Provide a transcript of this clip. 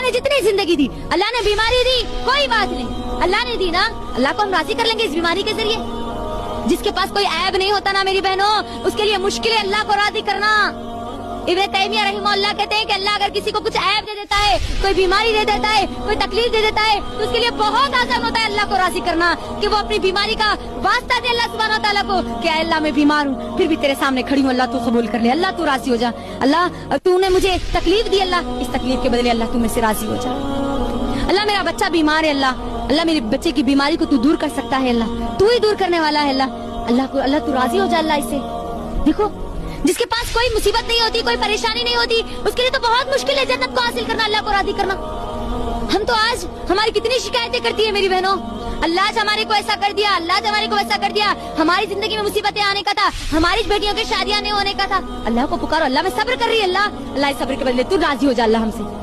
अल्लाह ने जितनी जिंदगी दी, अल्लाह ने बीमारी दी, कोई बात नहीं, अल्लाह ने दी ना, अल्लाह को हम राजी कर लेंगे इस बीमारी के जरिए। जिसके पास कोई ऐब नहीं होता ना मेरी बहनों, उसके लिए मुश्किल है अल्लाह को राजी करना। इब्न तैमिया रहमहुल्लाह कहते हैं कि अल्लाह अगर किसी को कुछ ऐब दे देता है, कोई बीमारी दे देता है, कोई तकलीफ दे देता है, तो उसके लिए बहुत आसान होता है अल्लाह को राजी करना, कि वो अपनी बीमारी का वास्ता दे अल्लाह सुब्हानहू व तआला को कि अल्लाह मैं बीमार हूँ, फिर भी तेरे सामने खड़ी हूँ, अल्लाह तू कबूल कर ले, अल्लाह तू राजी हो जा, अल्लाह तूने मुझे तकलीफ दी, अल्लाह इस तकलीफ के बदले अल्लाह तू मुझसे राजी हो जा। अल्लाह मेरा बच्चा बीमार है, अल्लाह मेरे बच्चे की बीमारी को तू दूर कर सकता है, अल्लाह तू ही दूर करने वाला है, अल्लाह तू राजी हो जा अल्लाह इससे। देखो जिसके पास कोई मुसीबत नहीं होती, कोई परेशानी नहीं होती, उसके लिए तो बहुत मुश्किल है जन्नत को हासिल करना, अल्लाह को राजी करना। हम तो आज हमारी कितनी शिकायतें करती है मेरी बहनों, अल्लाह आज हमारे को ऐसा कर दिया, अल्लाह आज हमारे को ऐसा कर दिया, हमारी जिंदगी में मुसीबतें आने का था, हमारी बेटियों की शादियां नहीं होने का था। अल्लाह को पुकारो, अल्लाह मैं सब्र कर रही है, अल्लाह इस सब्र के बदले तू राजी हो जा अल्लाह हमसे।